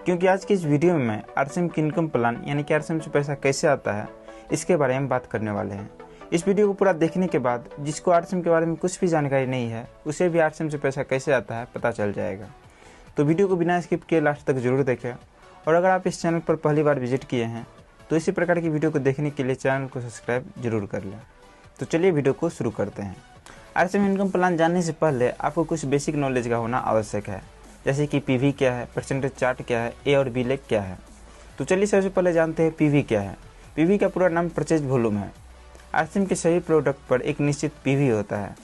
क्योंकि आज की इस वीडियो में मैं आरसीएम की इनकम प्लान यानी कि आरसीएम से पैसा कैसे आता है इसके बारे में बात करने वाले हैं। इस वीडियो को पूरा देखने के बाद जिसको आरसीएम के बारे में कुछ भी जानकारी नहीं है उसे भी आरसीएम से पैसा कैसे आता है पता चल जाएगा। तो वीडियो को बिना स्किप किए लास्ट तक जरूर देखें। और अगर आप इस चैनल पर पहली बार विजिट किए हैं तो इसी प्रकार की वीडियो को देखने के लिए चैनल को सब्सक्राइब जरूर कर लें। तो चलिए वीडियो को शुरू करते हैं। आरसीएम इनकम प्लान जानने से पहले आपको कुछ बेसिक नॉलेज का होना आवश्यक है, जैसे कि पीवी क्या है, परसेंटेज चार्ट क्या है, ए और बी लेग क्या है। तो चलिए सबसे पहले जानते हैं पीवी क्या है। पीवी का पूरा नाम परचेज वॉल्यूम है। आरसीएम के सभी प्रोडक्ट पर एक निश्चित पीवी होता है।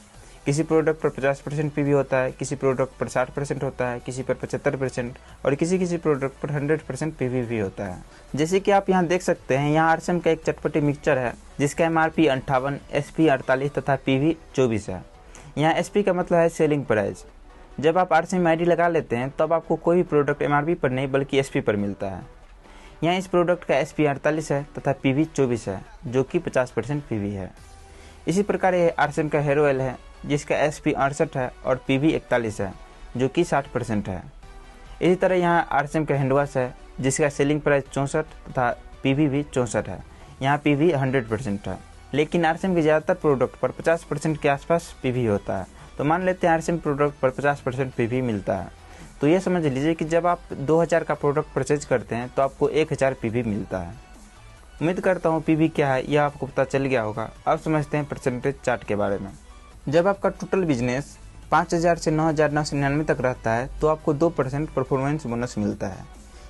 किसी प्रोडक्ट पर 50% पीवी होता है, किसी प्रोडक्ट पर 60% होता है, किसी पर 75% और किसी प्रोडक्ट पर 100% पीवी भी होता है। जैसे कि आप यहाँ देख सकते हैं, यहाँ आरसीएम का एक चटपटी मिक्सचर है जिसका एमआरपी 58, एसपी 48 तथा पीवी 24 है। यहाँ एसपी का मतलब है सेलिंग प्राइस। जब आप आरसीएम आईडी लगा लेते हैं तब आपको कोई भी प्रोडक्ट एमआरपी पर नहीं बल्कि एसपी पर मिलता है। यहाँ इस प्रोडक्ट का एसपी 48 है तथा पीवी 24 है जो कि 50% पीवी है। इसी प्रकार ये आरसीएम का हेयर ऑयल है जिसका एसपी 68 है और पीवी 41 है जो कि 60% है। इसी तरह यहाँ आरसीएम का हैंडवॉश है जिसका सेलिंग प्राइस 64 तथा पीवी भी 64 है। यहाँ पीवी 100% है। लेकिन आरसीएम के ज़्यादातर प्रोडक्ट पर 50% के आसपास पीवी होता है। तो मान लेते हैं आरसीएम प्रोडक्ट पर 50% पीवी मिलता है। तो ये समझ लीजिए कि जब आप 2000 का प्रोडक्ट परचेज करते हैं तो आपको 1000 पीवी मिलता है। उम्मीद करता हूँ पीवी क्या है यह आपको पता चल गया होगा। अब समझते हैं परसेंटेज चार्ट के बारे में। जब आपका टोटल बिजनेस 5000 से 9999 तक रहता है तो आपको 2% परफॉर्मेंस बोनस मिलता है।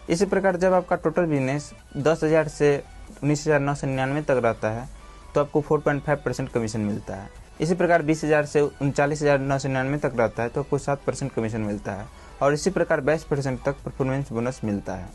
इसी प्रकार जब आपका टोटल बिजनेस 10,000 से 19,999 तक रहता है तो आपको 4.5% कमीशन मिलता है। इसी प्रकार 20,000 से 39,999 तक रहता है तो आपको 7% कमीशन मिलता है। और इसी प्रकार 22% तक परफॉर्मेंस बोनस मिलता है।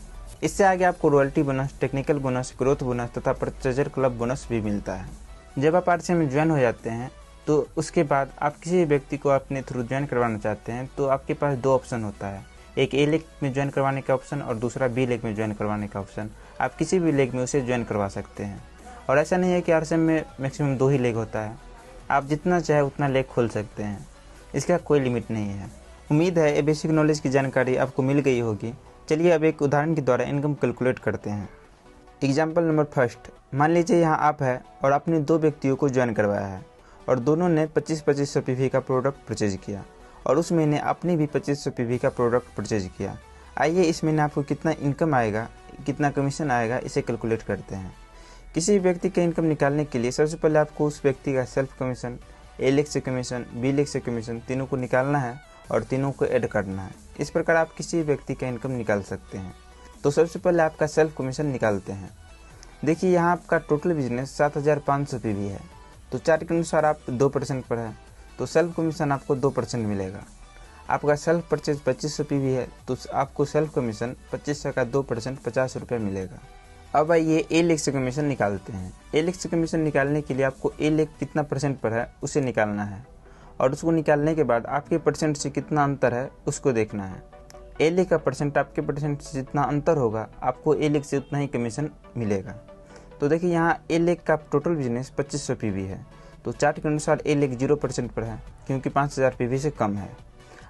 इससे आगे आपको royalty bonus, technical bonus, growth bonus तथा परचेजर क्लब बोनस भी मिलता है। जब आप आरसीएम में ज्वाइन हो जाते हैं तो उसके बाद आप किसी व्यक्ति को अपने थ्रू ज्वाइन करवाना चाहते हैं तो आपके पास दो ऑप्शन होता है, एक ए लेग में ज्वाइन करवाने का ऑप्शन और दूसरा बी लेग में ज्वाइन करवाने का ऑप्शन। आप किसी भी लेग में उसे ज्वाइन करवा सकते हैं। और ऐसा नहीं है कि आरसीएम में मैक्सिमम 2 ही लेग होता है, आप जितना चाहे उतना लेग खोल सकते हैं, इसका कोई लिमिट नहीं है। उम्मीद है ये बेसिक नॉलेज की जानकारी आपको मिल गई होगी। चलिए अब एक उदाहरण के द्वारा इनकम कैलकुलेट करते हैं। एग्जाम्पल नंबर फर्स्ट, मान लीजिए यहाँ आप है और आपने 2 व्यक्तियों को ज्वाइन करवाया है और दोनों ने 2500 पीवी का प्रोडक्ट परचेज किया और उस महीने आपने भी 2500 पीवी का प्रोडक्ट परचेज किया। आइए इस महीने आपको कितना इनकम आएगा, कितना कमीशन आएगा, इसे कैलकुलेट करते हैं। किसी व्यक्ति का इनकम निकालने के लिए सबसे पहले आपको उस व्यक्ति का सेल्फ कमीशन, ए लेग से कमीशन, बी लेग से कमीशन तीनों को निकालना है और तीनों को ऐड करना है। इस प्रकार आप किसी व्यक्ति का इनकम निकाल सकते हैं। तो सबसे पहले आपका सेल्फ कमीशन निकालते हैं। देखिए यहाँ आपका टोटल बिजनेस 7500 पीवी है तो चार्ट के अनुसार आप 2% पर है तो सेल्फ कमीशन आपको 2% मिलेगा। आपका सेल्फ परचेज 2500 पीवी है तो आपको सेल्फ कमीशन 2500 का 2% 50 रुपये मिलेगा। अब आइए ए लेग से कमीशन निकालते हैं। ए लेग से कमीशन निकालने के लिए आपको ए लेग कितना परसेंट पर है उसे निकालना है और उसको निकालने के बाद आपके परसेंट से कितना अंतर है उसको देखना है। ए लेग का परसेंट आपके परसेंट से जितना अंतर होगा आपको ए लेग से उतना ही कमीशन मिलेगा। तो देखिए यहाँ ए लेग का टोटल बिजनेस 2500 पीवी है तो चार्ट के अनुसार ए लेग 0% पर है क्योंकि 5000 पीवी से कम है।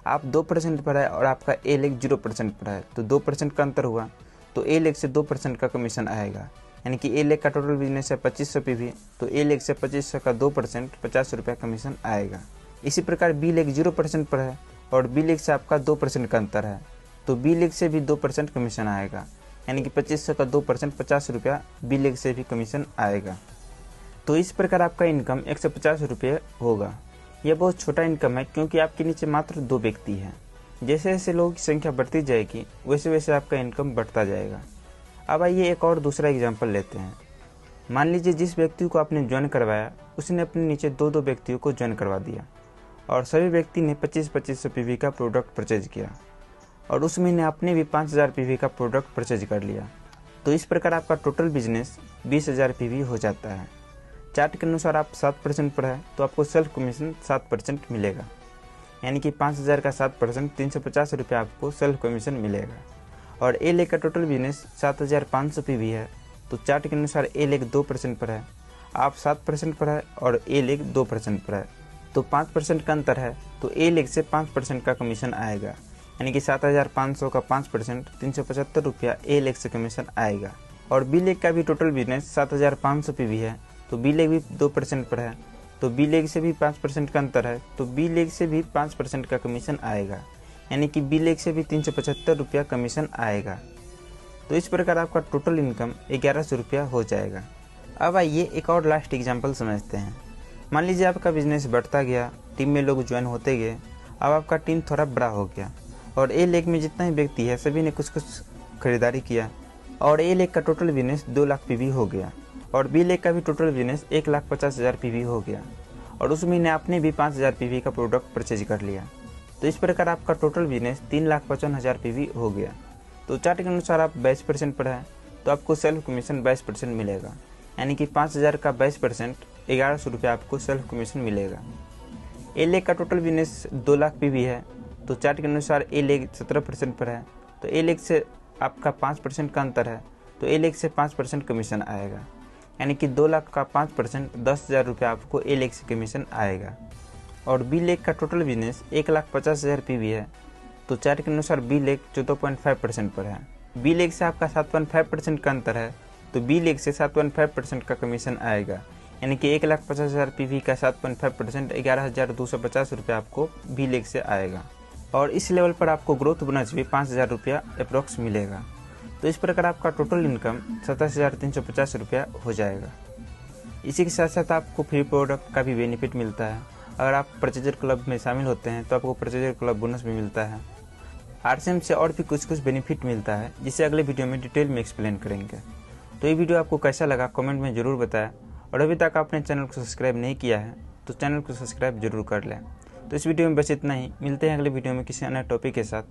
आप 2% पर है और आपका ए लेग 0% पर है तो 2% का अंतर हुआ तो ए लेग से 2% का कमीशन आएगा। यानी कि ए लेग का टोटल बिजनेस है 2500 पीवी तो ए लेग से 2500 का 2% 50 रुपये कमीशन आएगा। इसी प्रकार बी लेग 0% पर है और बी लेग से आपका 2% का अंतर है तो बी लेग से भी 2% कमीशन आएगा। यानी कि 2500 का 2% 50 रुपया बी लेग से भी कमीशन आएगा। तो इस प्रकार आपका इनकम 150 रुपये होगा। यह बहुत छोटा इनकम है क्योंकि आपके नीचे मात्र 2 व्यक्ति हैं। जैसे जैसे लोगों की संख्या बढ़ती जाएगी वैसे वैसे आपका इनकम बढ़ता जाएगा। अब आइए एक और दूसरा एग्जांपल लेते हैं। मान लीजिए जिस व्यक्ति को आपने ज्वाइन करवाया उसने अपने नीचे 2 व्यक्तियों को ज्वाइन करवा दिया और सभी व्यक्ति ने 2500 पीवी का प्रोडक्ट परचेज किया और उस महीने आपने भी 5000 पीवी का प्रोडक्ट परचेज कर लिया। तो इस प्रकार आपका टोटल बिजनेस 20,000 पीवी हो जाता है। चार्ट के अनुसार आप 7% पर है तो आपको सेल्फ कमीशन 7% मिलेगा। यानी कि 5000 का 7% 350 रुपये आपको सेल्फ कमीशन मिलेगा। और ए लेग का टोटल बिजनेस 7500 पीवी है तो चार्ट के अनुसार ए लेग 2% पर है, आप 7% पर है और ए लेग 2% पर है तो 5% का अंतर है तो ए लेग से 5% का कमीशन आएगा। यानी कि 7,500 का 5% 375 रुपया ए लेग से कमीशन आएगा। और बी लेग का भी टोटल बिजनेस 7,500 पे भी है, तो बी लेग भी 2% पर है, तो बी लेग से भी 5% का अंतर है, तो बी लेग से भी 5% का कमीशन आएगा, यानी कि बी लेग से भी 375 रुपया कमीशन आएगा। तो इस प्रकार आपका टोटल इनकम 1100 रुपया हो जाएगा। अब आइए एक और लास्ट एग्जांपल समझते हैं। मान लीजिए आपका बिजनेस बढ़ता गया, टीम में लोग ज्वाइन होते गए, अब आपका टीम थोड़ा बड़ा हो गया और ए लेग में जितना ही व्यक्ति है सभी ने कुछ कुछ खरीदारी किया और ए लेग का टोटल बिजनेस 2 लाख पीवी हो गया और बी लेग का भी टोटल बिजनेस 1,50,000 पीवी हो गया और उस महीने आपने भी 5,000 पीवी का प्रोडक्ट परचेज कर लिया। तो इस प्रकार आपका टोटल बिजनेस 3,55,000 पीवी हो गया। तो चार्ट के अनुसार आप 22% पर है, तो आपको सेल्फ कमीशन 22% मिलेगा, यानी कि 5,000 का 22% 1100 रुपया आपको सेल्फ कमीशन मिलेगा। ए लेग का टोटल बिजनेस 2 लाख पीवी है, तो चार्ट के अनुसार ए लेग 17% पर है, तो ए लेग से आपका 5% का अंतर है, तो ए लेग से 5% कमीशन आएगा, यानी कि 2 लाख का 5% 10,000 रुपया आपको ए लेग से कमीशन आएगा। और बी लेग का टोटल बिजनेस 1,50,000 पीवी है, तो चार्ट के अनुसार बी लेग 14.5% पर है, बी लेग से आपका 7.5% का अंतर है, तो बी लेग से 7.5% का कमीशन आएगा, यानी कि 1,50,000 पीवी का 7.5% 11,250 रुपया आपको बी लेग से आएगा। और इस लेवल पर आपको ग्रोथ बोनस भी 5,000 रुपया अप्रॉक्स मिलेगा। तो इस प्रकार आपका टोटल इनकम 27,350 रुपया हो जाएगा। इसी के साथ साथ आपको फ्री प्रोडक्ट का भी बेनिफिट मिलता है। अगर आप परचेजर क्लब में शामिल होते हैं तो आपको परचेजर क्लब बोनस भी मिलता है। आरसीएम से और भी कुछ बेनिफिट मिलता है, जिसे अगले वीडियो में डिटेल में एक्सप्लेन करेंगे। तो ये वीडियो आपको कैसा लगा कमेंट में ज़रूर बताएं और अभी तक आपने चैनल को सब्सक्राइब नहीं किया है तो चैनल को सब्सक्राइब जरूर कर लें। तो इस वीडियो में बस इतना ही, मिलते हैं अगले वीडियो में किसी अन्य टॉपिक के साथ।